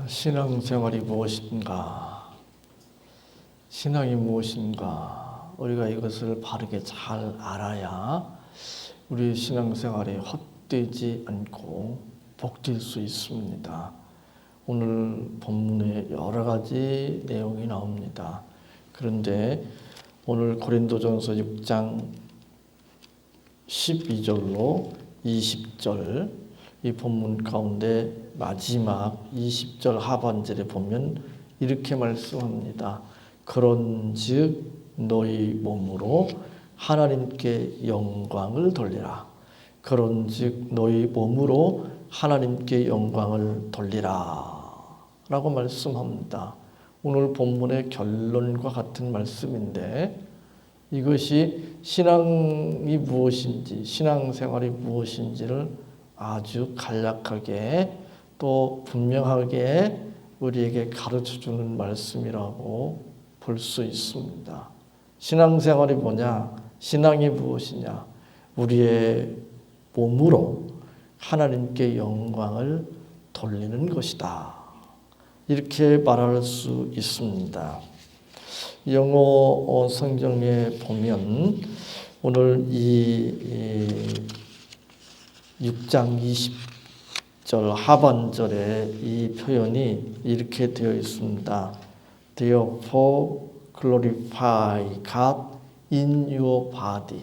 신앙생활이 무엇인가? 신앙이 무엇인가? 우리가 이것을 바르게 잘 알아야 우리 신앙생활이 헛되지 않고 복될 수 있습니다. 오늘 본문에 여러 가지 내용이 나옵니다. 그런데 오늘 고린도전서 6장 12절로 20절 이 본문 가운데 마지막 20절 하반절에 보면 이렇게 말씀합니다. 그런즉 너희 몸으로 하나님께 영광을 돌리라. 그런즉 너희 몸으로 하나님께 영광을 돌리라 라고 말씀합니다. 오늘 본문의 결론과 같은 말씀인데 이것이 신앙이 무엇인지, 신앙생활이 무엇인지를 아주 간략하게 또 분명하게 우리에게 가르쳐주는 말씀이라고 볼 수 있습니다. 신앙생활이 뭐냐? 신앙이 무엇이냐? 우리의 몸으로 하나님께 영광을 돌리는 것이다. 이렇게 말할 수 있습니다. 영어 성경에 보면 오늘 이 6장 20절 하반절에 이 표현이 이렇게 되어 있습니다. Therefore glorify God in your body.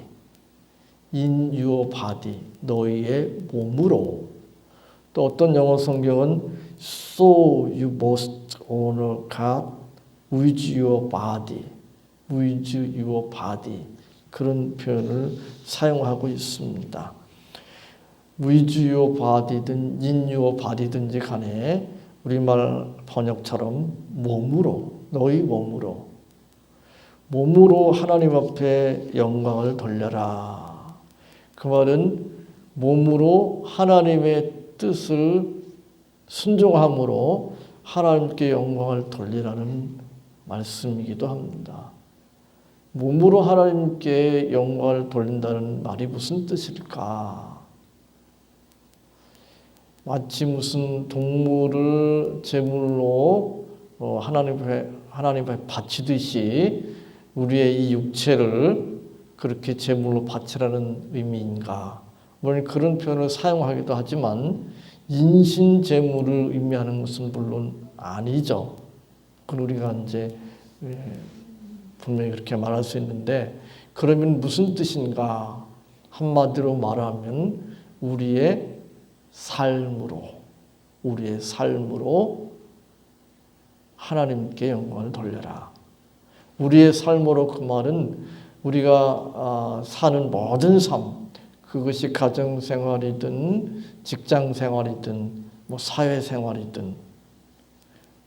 In your body. 너희의 몸으로. 또 어떤 영어 성경은 So you must honor God with your body. With your body. 그런 표현을 사용하고 있습니다. with your body든 in your body든지 간에 우리말 번역처럼 몸으로, 너희 몸으로 하나님 앞에 영광을 돌려라. 그 말은 몸으로 하나님의 뜻을 순종함으로 하나님께 영광을 돌리라는 말씀이기도 합니다. 몸으로 하나님께 영광을 돌린다는 말이 무슨 뜻일까? 마치 무슨 동물을 제물로 하나님 앞에 바치듯이 우리의 이 육체를 그렇게 제물로 바치라는 의미인가? 물론 그런 표현을 사용하기도 하지만 인신 제물을 의미하는 것은 물론 아니죠. 그건 우리가 이제 분명히 그렇게 말할 수 있는데 그러면 무슨 뜻인가? 한마디로 말하면 우리의 삶으로 하나님께 영광을 돌려라. 우리의 삶으로 그 말은 우리가 사는 모든 삶, 그것이 가정생활이든 직장생활이든 사회생활이든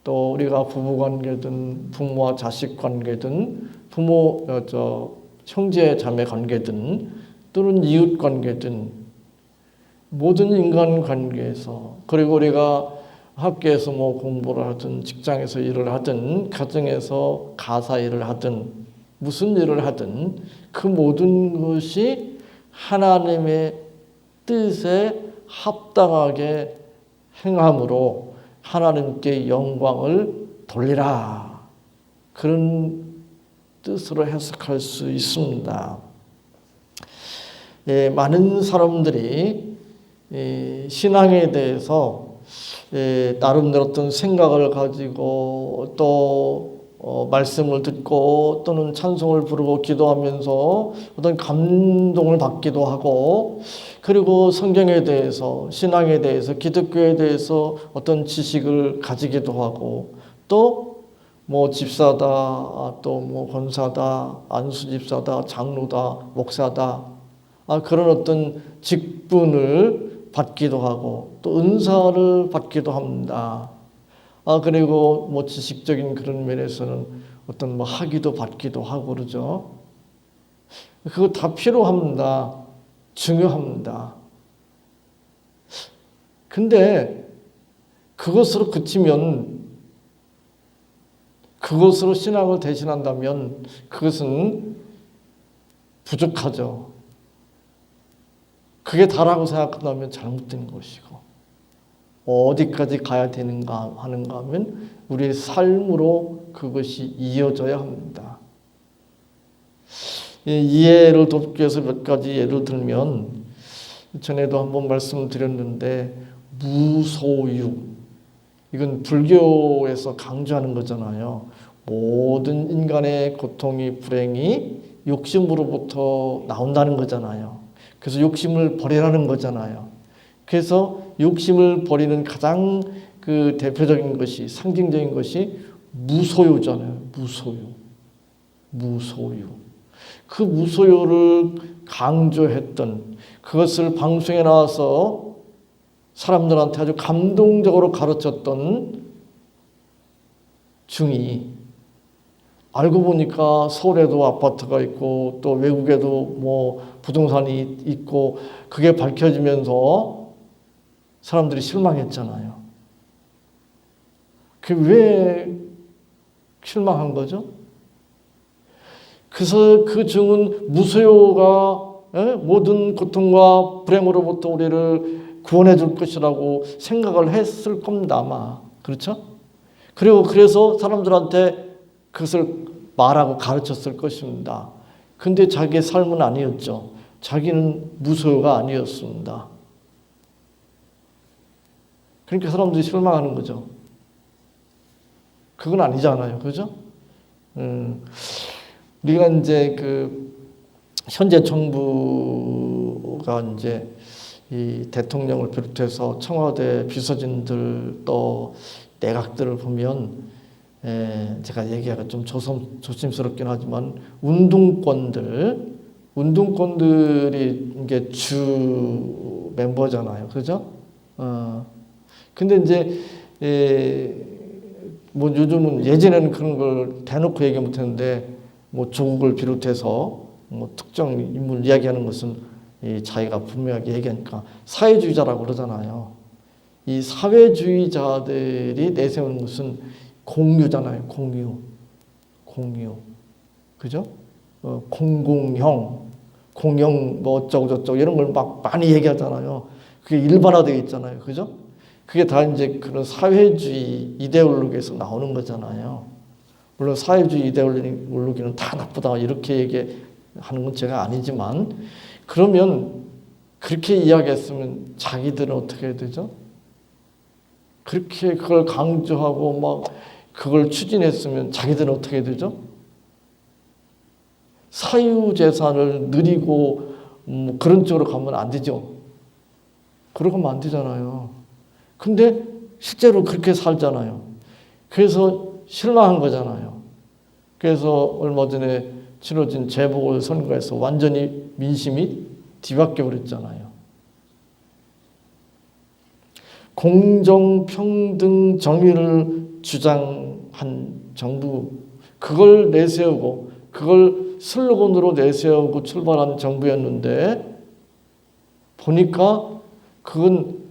또 우리가 부부관계든 부모와 자식관계든 형제 자매 관계든 또는 이웃관계든 모든 인간관계에서 그리고 우리가 학교에서 공부를 하든 직장에서 일을 하든 가정에서 가사 일을 하든 무슨 일을 하든 그 모든 것이 하나님의 뜻에 합당하게 행함으로 하나님께 영광을 돌리라. 그런 뜻으로 해석할 수 있습니다. 많은 사람들이 신앙에 대해서 나름대로 어떤 생각을 가지고 또 말씀을 듣고 또는 찬송을 부르고 기도하면서 어떤 감동을 받기도 하고 그리고 성경에 대해서 신앙에 대해서 기독교에 대해서 어떤 지식을 가지기도 하고 또 집사다 또 권사다 안수집사다 장로다 목사다 그런 어떤 직분을 받기도 하고 또 은사를 받기도 합니다. 그리고 지식적인 그런 면에서는 어떤 학위도 받기도 하고 그러죠. 그거 다 필요합니다. 중요합니다. 근데 그것으로 그치면 그것으로 신앙을 대신한다면 그것은 부족하죠. 그게 다라고 생각한다면 잘못된 것이고 어디까지 가야 되는가 하는가 하면 우리의 삶으로 그것이 이어져야 합니다. 이해를 돕기 위해서 몇 가지 예를 들면 전에도 한번 말씀드렸는데 무소유, 이건 불교에서 강조하는 거잖아요. 모든 인간의 고통이 불행이 욕심으로부터 나온다는 거잖아요. 그래서 욕심을 버리라는 거잖아요. 그래서 욕심을 버리는 가장 그 대표적인 것이, 상징적인 것이 무소유잖아요. 무소유. 그 무소유를 강조했던, 그것을 방송에 나와서 사람들한테 아주 감동적으로 가르쳤던 중이, 알고 보니까 서울에도 아파트가 있고 또 외국에도 뭐 부동산이 있고, 그게 밝혀지면서 사람들이 실망했잖아요. 그 왜 실망한 거죠? 그래서 그 증은 무소유가 모든 고통과 불행으로부터 우리를 구원해 줄 것이라고 생각을 했을 겁니다, 아마. 그렇죠? 그리고 그래서 사람들한테 그것을 말하고 가르쳤을 것입니다. 근데 자기의 삶은 아니었죠. 자기는 무소유가 아니었습니다. 그러니까 사람들이 실망하는 거죠. 그건 아니잖아요. 그죠? 우리가 이제 그 현재 정부가 이제 이 대통령을 비롯해서 청와대 비서진들 또 내각들을 보면, 제가 얘기하기가 좀 조심스럽긴 하지만 운동권들이 이게 주 멤버잖아요. 그죠? 근데 이제 뭐 요즘은, 예전에는 그런 걸 대놓고 얘기 못 했는데 뭐 조국을 비롯해서 뭐 특정 인물 이야기하는 것은 자기가 분명하게 얘기하니까 사회주의자라고 그러잖아요. 이 사회주의자들이 내세우는 것은 공유잖아요. 공유. 그죠? 공공형 뭐 어쩌고 저쩌고 이런 걸 막 많이 얘기하잖아요. 그게 일반화되어 있잖아요. 그죠? 그게 다 이제 그런 사회주의 이데올로기에서 나오는 거잖아요. 물론 사회주의 이데올로기는 다 나쁘다 이렇게 얘기하는 건 제가 아니지만, 그러면 그렇게 이야기했으면 자기들은 어떻게 해야 되죠? 그렇게 그걸 강조하고 막 그걸 추진했으면 자기들은 어떻게 해야 되죠? 사유재산을 누리고 그런 쪽으로 가면 안 되죠. 그러고 가면 안 되잖아요. 근데 실제로 그렇게 살잖아요. 그래서 실망한 거잖아요. 그래서 얼마 전에 치러진 재보궐선거에서 완전히 민심이 뒤바뀌어 버렸잖아요. 공정, 평등, 정의를 주장한 정부, 그걸 내세우고 그걸 슬로건으로 내세우고 출발한 정부였는데, 보니까 그건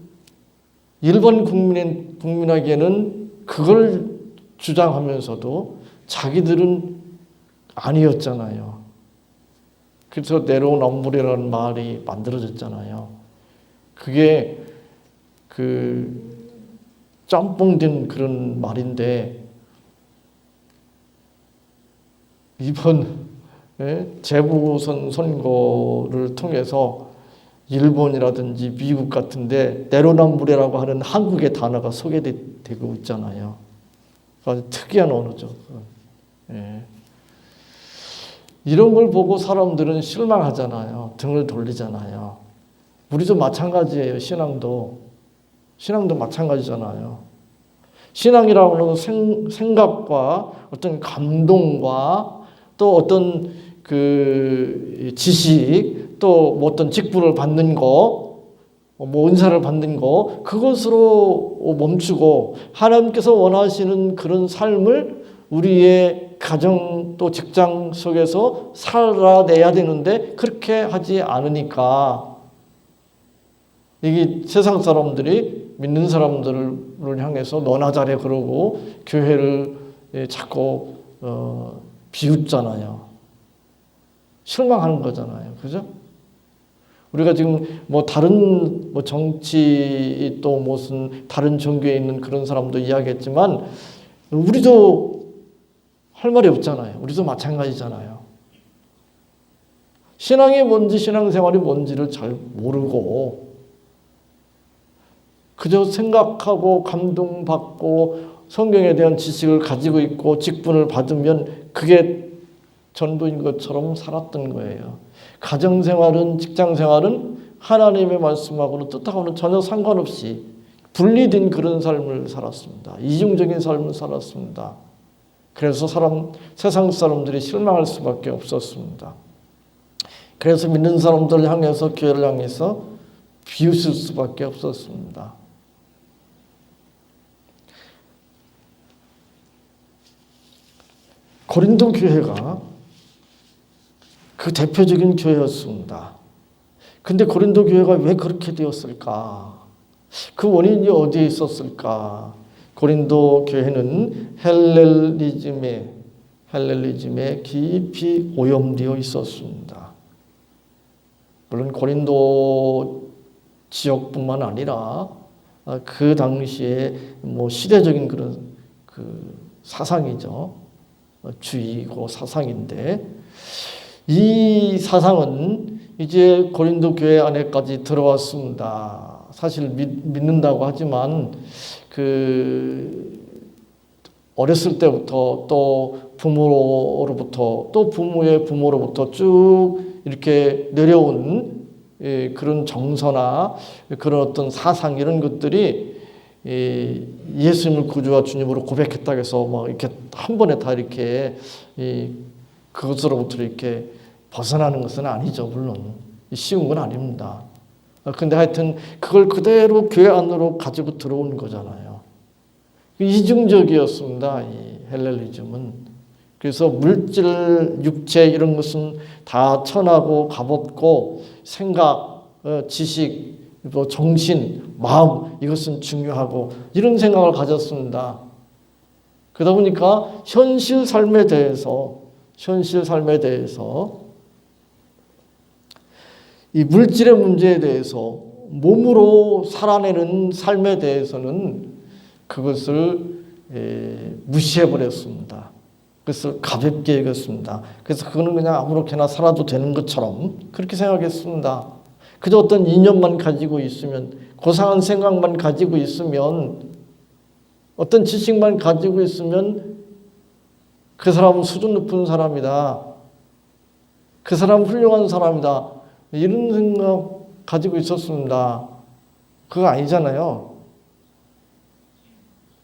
일반 국민에게는 그걸 주장하면서도 자기들은 아니었잖아요. 그래서 내로남불이라는 말이 만들어졌잖아요. 그게 그 짬뽕된 그런 말인데, 이번 재보선 선거를 통해서 일본이라든지 미국 같은데 내로남불이라고 하는 한국의 단어가 소개되고 있잖아요. 아주 특이한 언어죠. 이런 걸 보고 사람들은 실망하잖아요. 등을 돌리잖아요. 우리도 마찬가지예요. 신앙도 마찬가지잖아요. 신앙이라고 하는 생각과 어떤 감동과 또 어떤 그 지식, 또 뭐 어떤 직분을 받는 거, 뭐 은사를 받는 거, 그것으로 멈추고 하나님께서 원하시는 그런 삶을 우리의 가정 또 직장 속에서 살아내야 되는데 그렇게 하지 않으니까, 이게 세상 사람들이 믿는 사람들을 향해서 너나 잘해 그러고 교회를 자꾸 비웃잖아요. 실망하는 거잖아요. 그죠? 우리가 지금 뭐 다른 뭐 정치 또 무슨 다른 종교에 있는 그런 사람도 이야기했지만 우리도 할 말이 없잖아요. 우리도 마찬가지잖아요. 신앙이 뭔지 신앙생활이 뭔지를 잘 모르고 그저 생각하고 감동받고 성경에 대한 지식을 가지고 있고 직분을 받으면 그게 전부인 것처럼 살았던 거예요. 가정생활은 직장생활은 하나님의 말씀하고는 뜻하고는 전혀 상관없이 분리된 그런 삶을 살았습니다. 이중적인 삶을 살았습니다. 그래서 세상 사람들이 실망할 수밖에 없었습니다. 그래서 믿는 사람들을 향해서 교회를 향해서 비웃을 수밖에 없었습니다. 고린도 교회가 그 대표적인 교회였습니다. 근데 고린도 교회가 왜 그렇게 되었을까? 그 원인이 어디에 있었을까? 고린도 교회는 헬렐리즘에 깊이 오염되어 있었습니다. 물론 고린도 지역뿐만 아니라 그 당시에 뭐 시대적인 그런 그 사상이죠. 주의고 사상인데 이 사상은 이제 고린도 교회 안에까지 들어왔습니다. 사실 믿는다고 하지만 그 어렸을 때부터 또 부모로부터 또 부모의 부모로부터 쭉 이렇게 내려온 그런 정서나 그런 어떤 사상 이런 것들이 예수님을 구주와 주님으로 고백했다고 해서 막 이렇게 한 번에 다 이렇게 그것으로부터 이렇게 벗어나는 것은 아니죠. 물론 쉬운 건 아닙니다. 근데 하여튼 그걸 그대로 교회 안으로 가지고 들어온 거잖아요. 이중적이었습니다. 이 헬렐리즘은. 그래서 물질, 육체 이런 것은 다 천하고 값없고 생각, 지식, 또 정신, 마음 이것은 중요하고 이런 생각을 가졌습니다. 그러다 보니까 현실 삶에 대해서 이 물질의 문제에 대해서 몸으로 살아내는 삶에 대해서는 그것을 무시해 버렸습니다. 그것을 가볍게 여겼습니다. 그래서 그거는 그냥 아무렇게나 살아도 되는 것처럼 그렇게 생각했습니다. 그저 어떤 이념만 가지고 있으면, 고상한 생각만 가지고 있으면, 어떤 지식만 가지고 있으면 그 사람은 수준 높은 사람이다. 그 사람은 훌륭한 사람이다. 이런 생각 가지고 있었습니다. 그거 아니잖아요.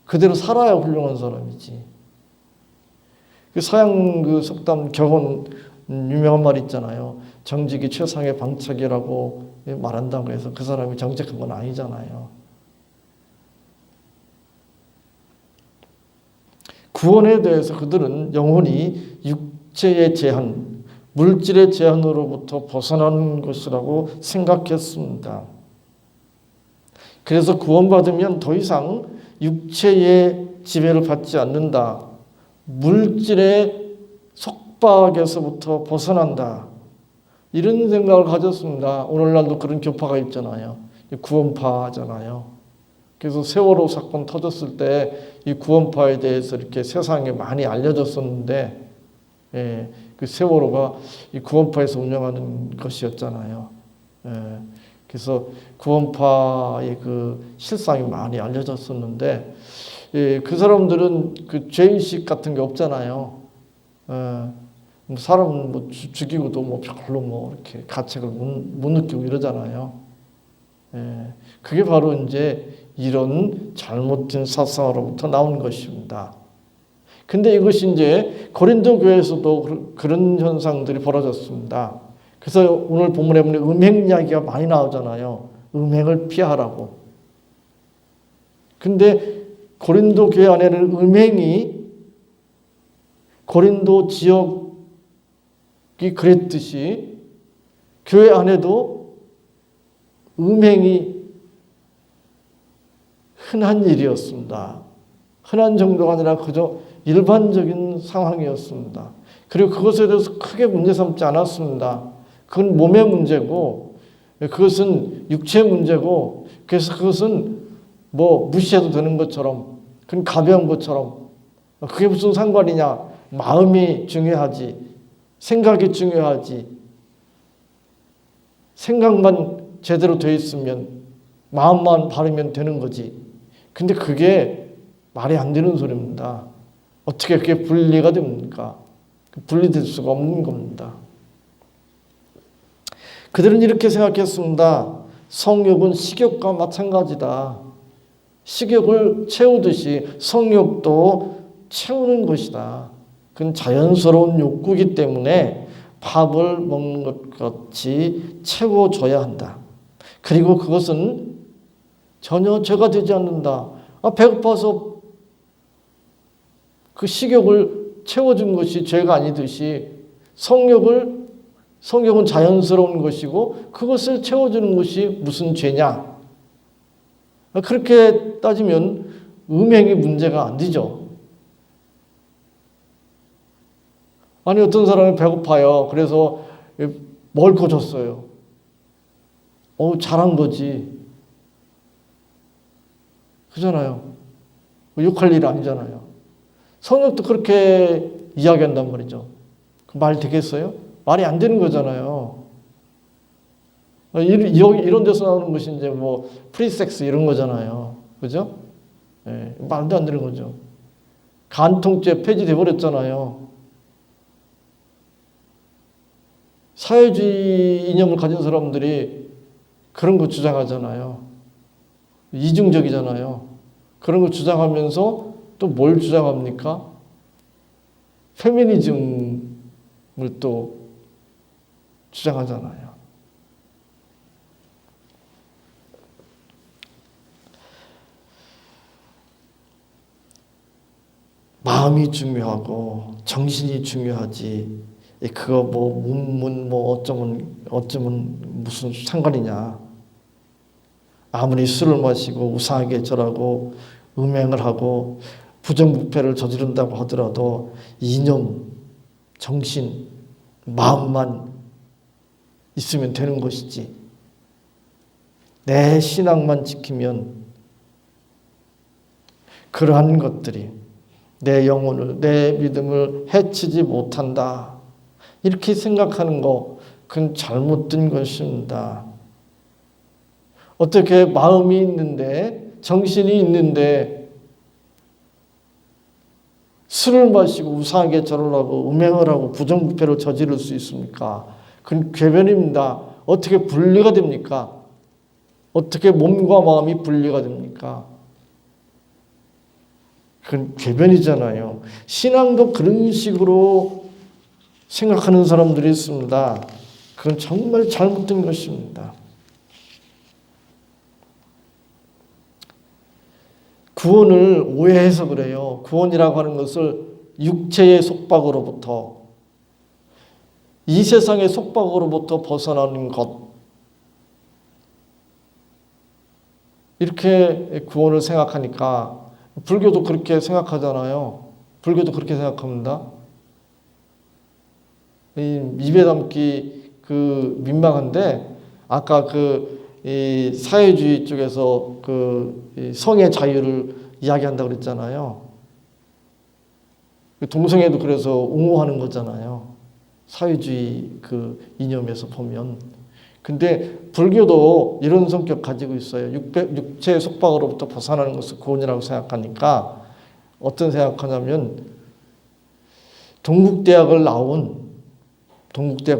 그대로 살아야 훌륭한 사람이지. 그 서양 그 속담 격언 유명한 말 있잖아요. 정직이 최상의 방책이라고 말한다고 해서 그 사람이 정직한 건 아니잖아요. 구원에 대해서 그들은 영혼이 육체의 제한, 물질의 제한으로부터 벗어나는 것이라고 생각했습니다. 그래서 구원받으면 더 이상 육체의 지배를 받지 않는다. 물질의 속박에서부터 벗어난다. 이런 생각을 가졌습니다. 오늘날도 그런 교파가 있잖아요. 구원파잖아요. 그래서 세월호 사건 터졌을 때 이 구원파에 대해서 이렇게 세상에 많이 알려졌었는데, 그 세월호가 이 구원파에서 운영하는 것이었잖아요. 그래서 구원파의 그 실상이 많이 알려졌었는데, 그 사람들은 그 죄의식 같은 게 없잖아요. 사람 뭐 죽이고도 뭐 별로 뭐 이렇게 가책을 못 느끼고 이러잖아요. 그게 바로 이제 이런 잘못된 사상으로부터 나온 것입니다. 근데 이것이 이제 고린도 교회에서도 그런 현상들이 벌어졌습니다. 그래서 오늘 본문에 보면 음행 이야기가 많이 나오잖아요. 음행을 피하라고. 근데 고린도 교회 안에는 음행이 고린도 지역이 그랬듯이 교회 안에도 음행이 흔한 일이었습니다. 흔한 정도가 아니라 그저 일반적인 상황이었습니다. 그리고 그것에 대해서 크게 문제 삼지 않았습니다. 그건 몸의 문제고 그것은 육체 문제고, 그래서 그것은 뭐 무시해도 되는 것처럼, 그건 가벼운 것처럼, 그게 무슨 상관이냐? 마음이 중요하지, 생각이 중요하지. 생각만 제대로 돼 있으면, 마음만 바르면 되는 거지. 근데 그게 말이 안 되는 소리입니다. 어떻게 그게 분리가 됩니까? 분리될 수가 없는 겁니다. 그들은 이렇게 생각했습니다. 성욕은 식욕과 마찬가지다. 식욕을 채우듯이 성욕도 채우는 것이다. 그건 자연스러운 욕구이기 때문에 밥을 먹는 것 같이 채워줘야 한다. 그리고 그것은 전혀 죄가 되지 않는다. 배고파서 그 식욕을 채워준 것이 죄가 아니듯이 성욕은 자연스러운 것이고 그것을 채워주는 것이 무슨 죄냐? 그렇게 따지면 음행이 문제가 안 되죠. 아니 어떤 사람이 배고파요. 그래서 먹을 거 줬어요. 잘한 거지. 그잖아요. 욕할 일 아니잖아요. 성욕도 그렇게 이야기한단 말이죠. 그 말 되겠어요? 말이 안 되는 거잖아요. 이런 데서 나오는 것이 이제 뭐 프리섹스 이런 거잖아요. 그죠? 말도 안 되는 거죠. 간통죄 폐지돼 버렸잖아요. 사회주의 이념을 가진 사람들이 그런 거 주장하잖아요. 이중적이잖아요. 그런 거 주장하면서 또 뭘 주장합니까? 페미니즘을 또 주장하잖아요. 마음이 중요하고 정신이 중요하지. 그거 뭐 문문 뭐 어쩌면 무슨 상관이냐. 아무리 술을 마시고 우상하게 절하고 음행을 하고 부정부패를 저지른다고 하더라도 이념, 정신, 마음만 있으면 되는 것이지. 내 신앙만 지키면 그러한 것들이 내 영혼을, 내 믿음을 해치지 못한다. 이렇게 생각하는 거, 그건 잘못된 것입니다. 어떻게 마음이 있는데, 정신이 있는데, 술을 마시고 우상하게 절을 하고 음행을 하고 부정부패를 저지를 수 있습니까? 그건 궤변입니다. 어떻게 분리가 됩니까? 어떻게 몸과 마음이 분리가 됩니까? 그건 궤변이잖아요. 신앙도 그런 식으로 생각하는 사람들이 있습니다. 그건 정말 잘못된 것입니다. 구원을 오해해서 그래요. 구원이라고 하는 것을 육체의 속박으로부터, 이 세상의 속박으로부터 벗어나는 것, 이렇게 구원을 생각하니까 불교도 그렇게 생각하잖아요. 불교도 그렇게 생각합니다. 입에 담기 민망한데 아까 이 사회주의 쪽에서 이 성의 자유를 이야기한다고 그랬잖아요. 동성애도 그래서 옹호하는 거잖아요. 사회주의 이념에서 보면. 근데 불교도 이런 성격 가지고 있어요. 육체의 속박으로부터 벗어나는 것을 구원이라고 생각하니까 어떤 생각하냐면 동국대학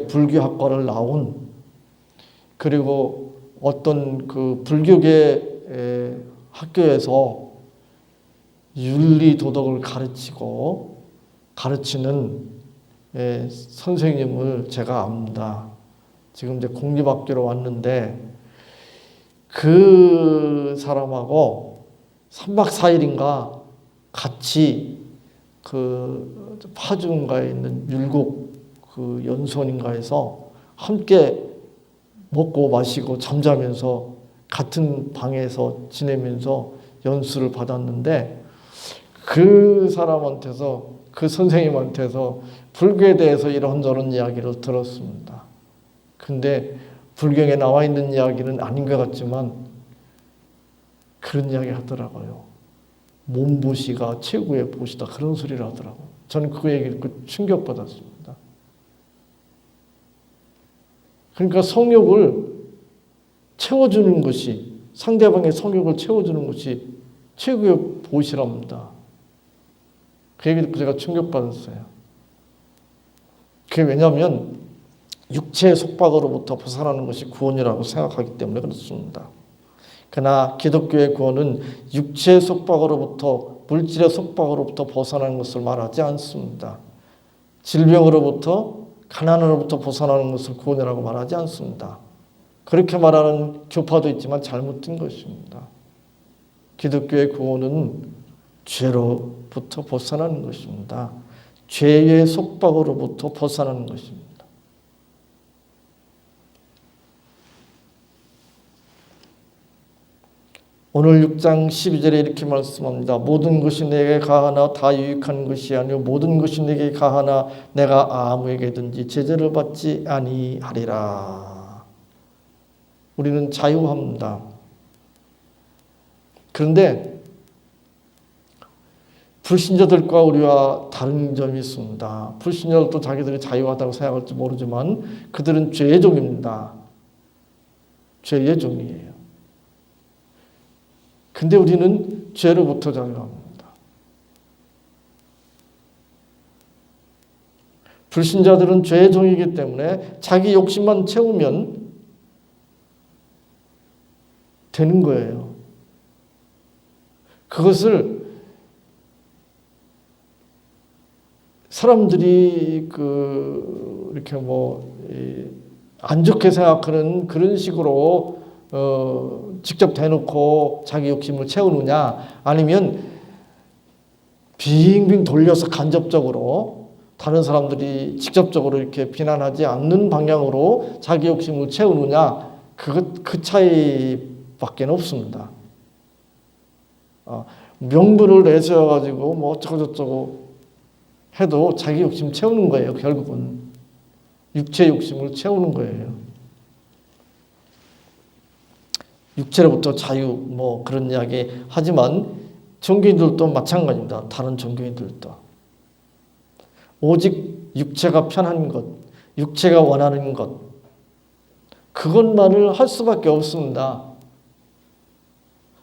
불교학과를 나온 그리고 어떤 불교계 학교에서 윤리 도덕을 가르치는 선생님을 제가 압니다. 지금 이제 공립학교로 왔는데 그 사람하고 3박 4일인가 같이 파주인가에 있는 율곡 연수원인가에서 함께 먹고 마시고 잠자면서 같은 방에서 지내면서 연수를 받았는데 그 선생님한테서 불교에 대해서 이런저런 이야기를 들었습니다. 근데 불경에 나와 있는 이야기는 아닌 것 같지만 그런 이야기 하더라고요. 몸보시가 최고의 보시다. 그런 소리를 하더라고요. 저는 그 얘기 듣고 충격받았습니다. 그러니까 성욕을 채워주는 것이, 상대방의 성욕을 채워주는 것이 최고의 보시랍니다. 그 얘기 듣고 제가 충격받았어요. 그게 왜냐하면 육체의 속박으로부터 벗어나는 것이 구원이라고 생각하기 때문에 그렇습니다. 그러나 기독교의 구원은 육체의 속박으로부터, 물질의 속박으로부터 벗어나는 것을 말하지 않습니다. 질병으로부터, 가난으로부터 벗어나는 것을 구원이라고 말하지 않습니다. 그렇게 말하는 교파도 있지만 잘못된 것입니다. 기독교의 구원은 죄로부터 벗어나는 것입니다. 죄의 속박으로부터 벗어나는 것입니다. 오늘 6장 12절에 이렇게 말씀합니다. 모든 것이 내게 가하나 다 유익한 것이 아니요 모든 것이 내게 가하나 내가 아무에게든지 제재를 받지 아니하리라. 우리는 자유합니다. 그런데 불신자들과 우리와 다른 점이 있습니다. 불신자들도 자기들이 자유하다고 생각할지 모르지만 그들은 죄의 종입니다. 죄의 종이에요. 근데 우리는 죄로부터 자유합니다. 불신자들은 죄의 종이기 때문에 자기 욕심만 채우면 되는 거예요. 그것을 사람들이 이렇게 안 좋게 생각하는 그런 식으로 직접 대놓고 자기 욕심을 채우느냐, 아니면 빙빙 돌려서 간접적으로 다른 사람들이 직접적으로 이렇게 비난하지 않는 방향으로 자기 욕심을 채우느냐, 그 차이밖에 없습니다. 명분을 내세워가지고 뭐 어쩌고저쩌고 해도 자기 욕심 채우는 거예요. 결국은 육체 욕심을 채우는 거예요. 육체로부터 자유 그런 이야기 하지만 종교인들도 마찬가지입니다. 다른 종교인들도 오직 육체가 편한 것, 육체가 원하는 것, 그것만을 할 수밖에 없습니다.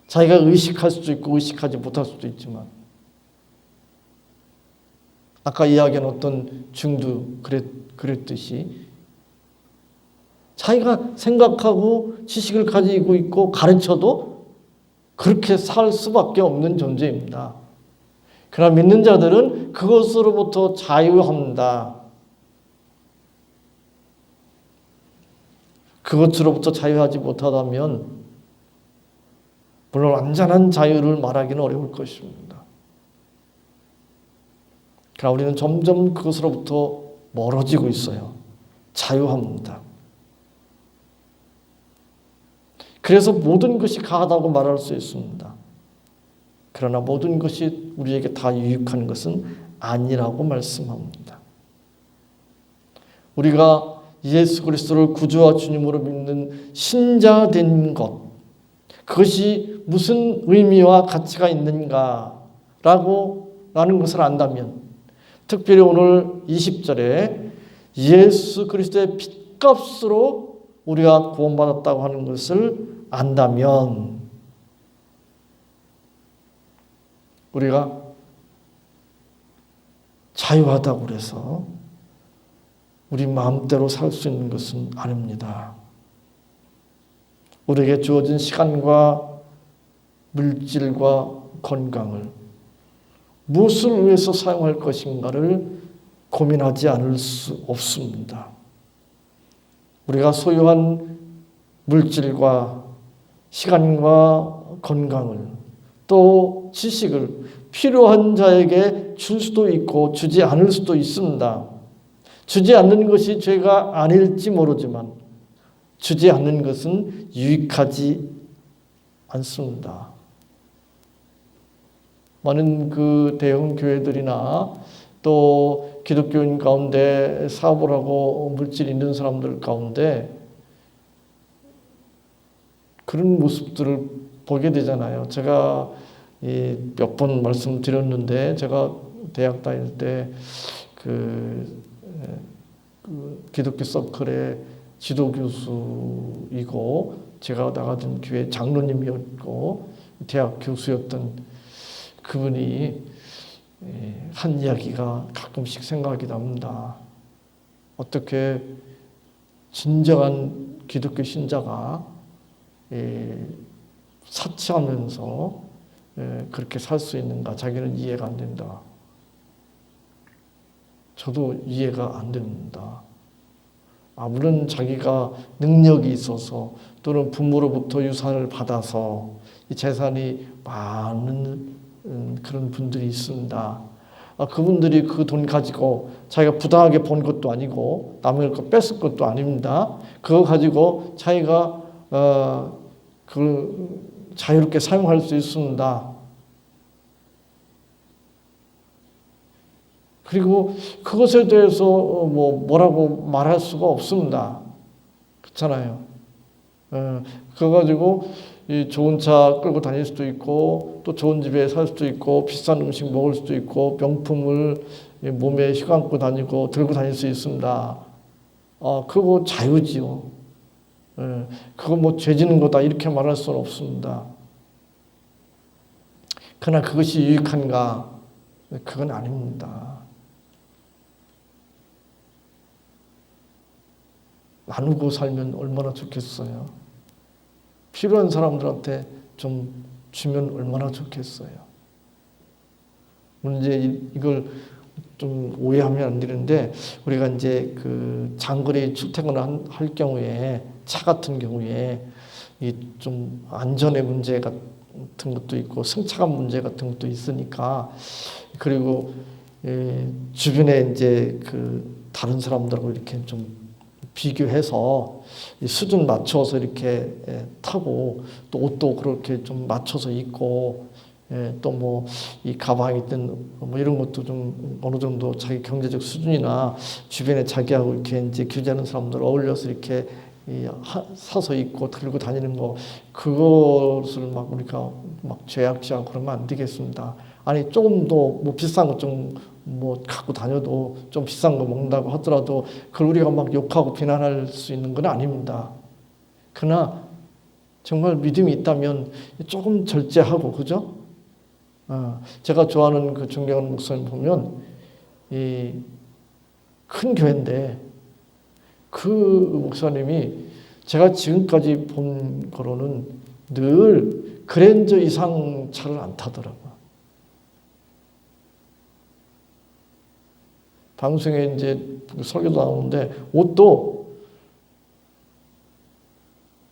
자기가 의식할 수도 있고 의식하지 못할 수도 있지만, 아까 이야기한 어떤 중도 그랬듯이 자기가 생각하고 지식을 가지고 있고 가르쳐도 그렇게 살 수밖에 없는 존재입니다. 그러나 믿는 자들은 그것으로부터 자유합니다. 그것으로부터 자유하지 못하다면 물론 완전한 자유를 말하기는 어려울 것입니다. 그러나 우리는 점점 그것으로부터 멀어지고 있어요. 자유합니다. 그래서 모든 것이 가하다고 말할 수 있습니다. 그러나 모든 것이 우리에게 다 유익한 것은 아니라고 말씀합니다. 우리가 예수 그리스도를 구주와 주님으로 믿는 신자된 것, 그것이 무슨 의미와 가치가 있는가라는 것을 안다면, 특별히 오늘 20절에 예수 그리스도의 핏값으로 우리가 구원받았다고 하는 것을 안다면 우리가 자유하다고 해서 우리 마음대로 살 수 있는 것은 아닙니다. 우리에게 주어진 시간과 물질과 건강을 무엇을 위해서 사용할 것인가를 고민하지 않을 수 없습니다. 우리가 소유한 물질과 시간과 건강을 또 지식을 필요한 자에게 줄 수도 있고 주지 않을 수도 있습니다. 주지 않는 것이 죄가 아닐지 모르지만 주지 않는 것은 유익하지 않습니다. 많은 대형 교회들이나 또 기독교인 가운데 사업을 하고 물질 있는 사람들 가운데 그런 모습들을 보게 되잖아요. 제가 몇 번 말씀드렸는데 제가 대학 다닐 때 그 기독교 서클의 지도 교수이고 제가 나가던 교회 장로님이었고 대학 교수였던 그분이 한 이야기가 가끔씩 생각이 납니다. 어떻게 진정한 기독교 신자가 사치하면서 그렇게 살 수 있는가? 자기는 이해가 안 된다. 저도 이해가 안 됩니다. 물론 자기가 능력이 있어서 또는 부모로부터 유산을 받아서 이 재산이 많은 그런 분들이 있습니다. 그분들이 그 돈 가지고 자기가 부당하게 번 것도 아니고 남의 거 뺏을 것도 아닙니다. 그거 가지고 자기가 자유롭게 사용할 수 있습니다. 그리고 그것에 대해서 뭐라고 말할 수가 없습니다. 그렇잖아요. 그거 가지고 이 좋은 차 끌고 다닐 수도 있고 또 좋은 집에 살 수도 있고 비싼 음식 먹을 수도 있고 명품을 몸에 휘감고 다니고 들고 다닐 수 있습니다. 그거 자유지요. 그거 죄 지는 거다 이렇게 말할 수는 없습니다. 그러나 그것이 유익한가? 그건 아닙니다. 나누고 살면 얼마나 좋겠어요. 필요한 사람들한테 좀 주면 얼마나 좋겠어요. 문제 이걸 좀 오해하면 안 되는데 우리가 이제 그 장거리 출퇴근을 할 경우에 차 같은 경우에 이 좀 안전의 문제 같은 것도 있고 승차감 문제 같은 것도 있으니까 그리고 주변에 이제 그 다른 사람들하고 이렇게 좀 비교해서 수준 맞춰서 이렇게 타고 또 옷도 그렇게 좀 맞춰서 입고 또 이 가방이든 이런 것도 좀 어느 정도 자기 경제적 수준이나 주변에 자기하고 이렇게 이제 교제하는 사람들 어울려서 이렇게 사서 입고 들고 다니는 거 그것을 우리가 죄악시하고 그러면 안 되겠습니다. 아니 조금 더 비싼 거 좀 갖고 다녀도 좀 비싼 거 먹는다고 하더라도 그걸 우리가 욕하고 비난할 수 있는 건 아닙니다. 그러나 정말 믿음이 있다면 조금 절제하고 그죠? 제가 좋아하는 그 존경하는 목사님 보면 이 큰 교회인데 그 목사님이 제가 지금까지 본 거로는 늘 그랜저 이상 차를 안 타더라고요. 방송에 이제 설교도 나오는데 옷도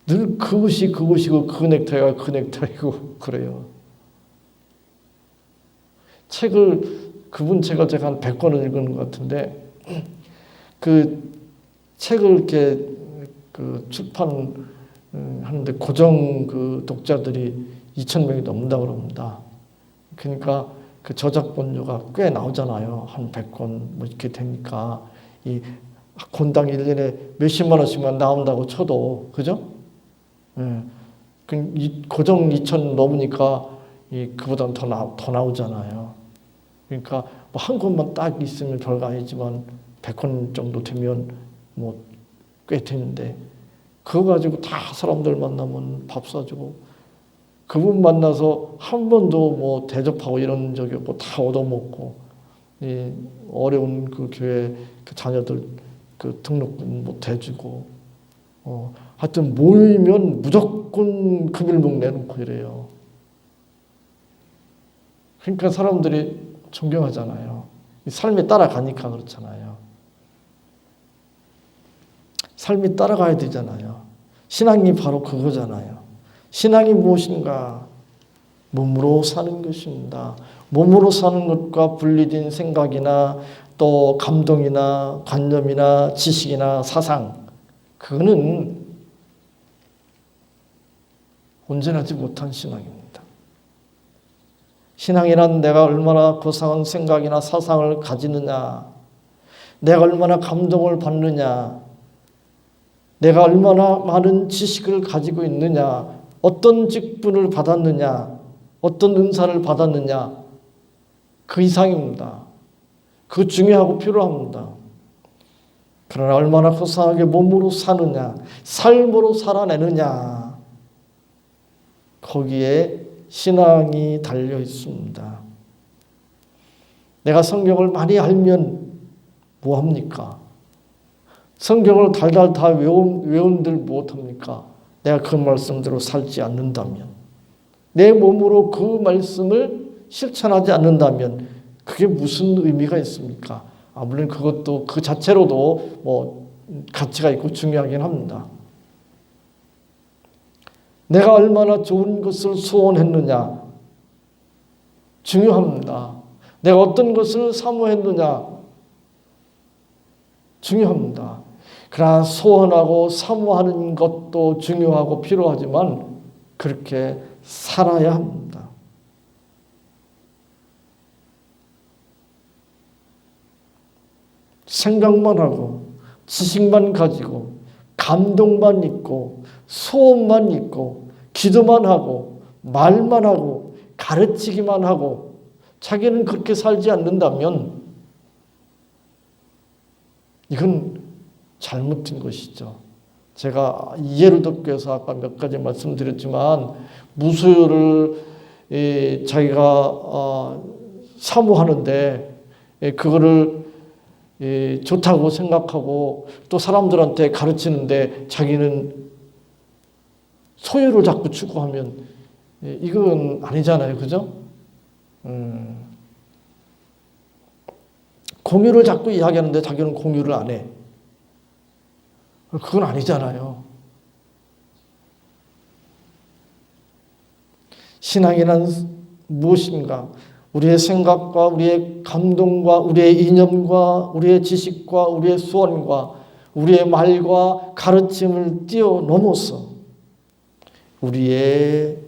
늘 그것이고 그 넥타이가 그 넥타이고 그래요. 그분 책을 제가 한 100권을 읽은 것 같은데 그 책을 이렇게 그 출판하는데 고정 그 독자들이 2,000명이 넘는다고 그럽니다. 그러니까 그 저작권료가 꽤 나오잖아요. 한 100권 이렇게 되니까 이 권당 1년에 몇십만 원씩만 나온다고 쳐도 그죠? 고정 2,000 넘으니까 그보다 더 나오잖아요. 그러니까 한 권만 딱 있으면 별거 아니지만 100권 정도 되면 꽤 되는데 그거 가지고 다 사람들 만나면 밥 사주고 그분 만나서 한 번도 대접하고 이런 적이 없고 다 얻어먹고 어려운 그 교회 그 자녀들 그 등록금 대주고 하여튼 모이면 무조건 금일봉 내놓고 이래요. 그러니까 사람들이 존경하잖아요. 삶에 따라가니까 그렇잖아요. 삶이 따라가야 되잖아요. 신앙이 바로 그거잖아요. 신앙이 무엇인가? 몸으로 사는 것입니다. 몸으로 사는 것과 분리된 생각이나 또 감동이나 관념이나 지식이나 사상 그거는 온전하지 못한 신앙입니다. 신앙이란 내가 얼마나 고상한 생각이나 사상을 가지느냐, 내가 얼마나 감동을 받느냐, 내가 얼마나 많은 지식을 가지고 있느냐 어떤 직분을 받았느냐, 어떤 은사를 받았느냐, 그 이상입니다. 그 중요하고 필요합니다. 그러나 얼마나 허사하게 몸으로 사느냐, 삶으로 살아내느냐, 거기에 신앙이 달려 있습니다. 내가 성경을 많이 알면 뭐합니까? 성경을 달달 다 외운들 못합니까? 내가 그 말씀대로 살지 않는다면, 내 몸으로 그 말씀을 실천하지 않는다면 그게 무슨 의미가 있습니까? 물론 그것도 그 자체로도 뭐 가치가 있고 중요하긴 합니다. 내가 얼마나 좋은 것을 소원했느냐 중요합니다. 내가 어떤 것을 사모했느냐 중요합니다. 그러나 소원하고 사모하는 것도 중요하고 필요하지만 그렇게 살아야 합니다. 생각만 하고 지식만 가지고 감동만 있고 소원만 있고 기도만 하고 말만 하고 가르치기만 하고 자기는 그렇게 살지 않는다면 이건 잘못된 것이죠. 제가 이해를독교에서 아까 몇 가지 말씀드렸지만 무소유를 자기가 사모하는데 그거를 좋다고 생각하고 또 사람들한테 가르치는데 자기는 소유를 자꾸 추구하면 이건 아니잖아요. 그죠? 공유를 자꾸 이야기하는데 자기는 공유를 안 해. 그건 아니잖아요. 신앙이란 무엇인가? 우리의 생각과 우리의 감동과 우리의 이념과 우리의 지식과 우리의 소원과 우리의 말과 가르침을 뛰어넘어서 우리의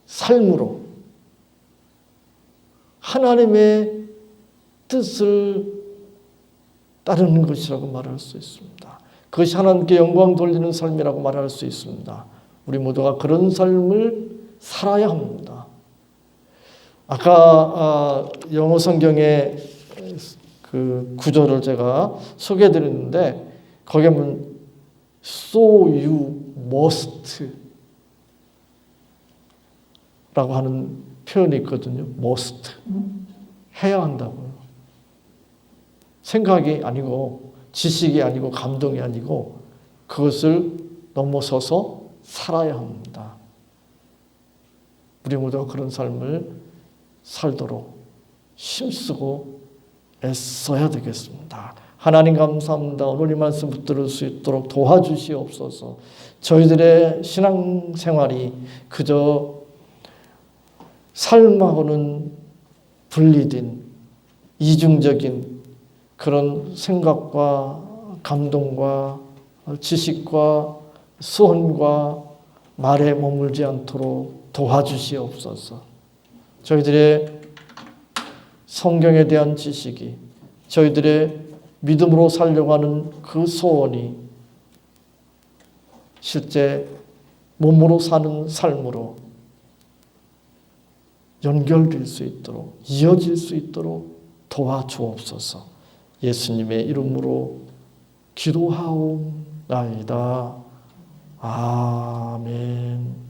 삶으로 하나님의 뜻을 따르는 것이라고 말할 수 있습니다. 그것이 하나님께 영광 돌리는 삶이라고 말할 수 있습니다. 우리 모두가 그런 삶을 살아야 합니다. 아까 영어 성경의 그 구절을 제가 소개해 드렸는데 거기에 보면 so you must 라고 하는 표현이 있거든요. must. 해야 한다고요. 생각이 아니고 지식이 아니고 감동이 아니고 그것을 넘어서서 살아야 합니다. 우리 모두가 그런 삶을 살도록 힘쓰고 애써야 되겠습니다. 하나님 감사합니다. 오늘 이 말씀 붙들을 수 있도록 도와주시옵소서. 저희들의 신앙생활이 그저 삶하고는 분리된 이중적인 그런 생각과 감동과 지식과 소원과 말에 머물지 않도록 도와주시옵소서. 저희들의 성경에 대한 지식이 저희들의 믿음으로 살려고 하는 그 소원이 실제 몸으로 사는 삶으로 연결될 수 있도록 이어질 수 있도록 도와주옵소서. 예수님의 이름으로 기도하옵나이다. 아멘.